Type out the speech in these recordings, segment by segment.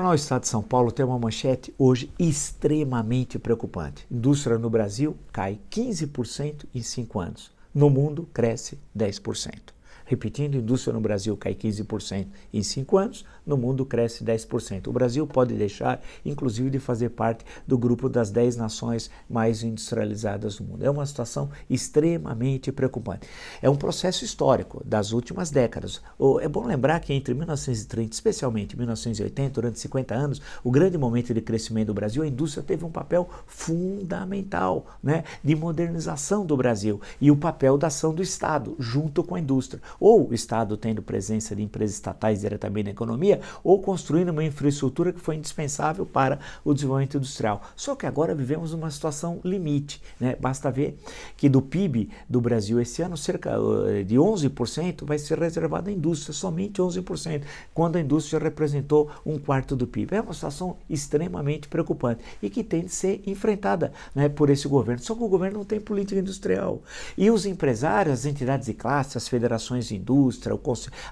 jornal Estado de São Paulo tem uma manchete hoje extremamente preocupante. Indústria no Brasil cai 15% em 5 anos. No mundo, cresce 10%. Repetindo, indústria no Brasil cai 15% em 5 anos, no mundo cresce 10%. O Brasil pode deixar, inclusive, de fazer parte do grupo das 10 nações mais industrializadas do mundo. É uma situação extremamente preocupante. É um processo histórico das últimas décadas. É bom lembrar que entre 1930, especialmente 1980, durante 50 anos, o grande momento de crescimento do Brasil, a indústria teve um papel fundamental, né, de modernização do Brasil e o papel da ação do Estado junto com a indústria. Ou o Estado tendo presença de empresas estatais diretamente na economia, ou construindo uma infraestrutura que foi indispensável para o desenvolvimento industrial. Só que agora vivemos uma situação limite, né? Basta ver que do PIB do Brasil esse ano, cerca de 11% vai ser reservado à indústria, somente 11%, quando a indústria representou 1/4 do PIB. É uma situação extremamente preocupante e que tem de ser enfrentada, né, por esse governo. Só que o governo não tem política industrial. E os empresários, as entidades de classe, as federações de indústria,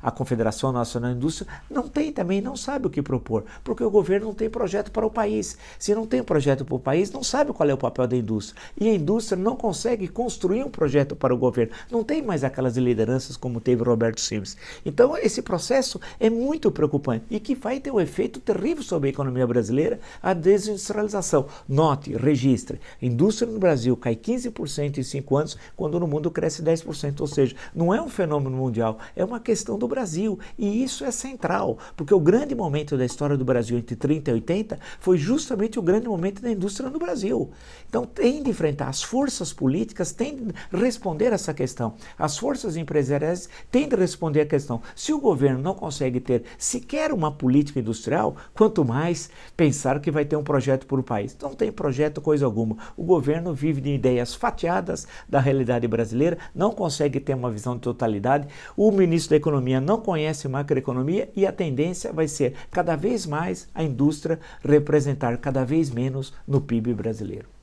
a Confederação Nacional de Indústria, não sabe o que propor, porque o governo não tem projeto para o país. Se não tem projeto para o país, não sabe qual é o papel da indústria. E a indústria não consegue construir um projeto para o governo. Não tem mais aquelas lideranças como teve Roberto Simples. Então, esse processo é muito preocupante e que vai ter um efeito terrível sobre a economia brasileira, a desindustrialização. Note, registre, a indústria no Brasil cai 15% em 5 anos, quando no mundo cresce 10%. Ou seja, não é um fenômeno mundial, é uma questão do Brasil, e isso é central, porque o grande momento da história do Brasil entre 30 e 80 foi justamente o grande momento da indústria no Brasil. Então tem de enfrentar, as forças políticas têm de responder essa questão, as forças empresariais têm de responder a questão. Se o governo não consegue ter sequer uma política industrial, quanto mais pensar que vai ter um projeto para o país. Não tem projeto coisa alguma. O governo vive de ideias fatiadas da realidade brasileira, não consegue ter uma visão de totalidade. O ministro da Economia não conhece macroeconomia e a tendência vai ser cada vez mais a indústria representar cada vez menos no PIB brasileiro.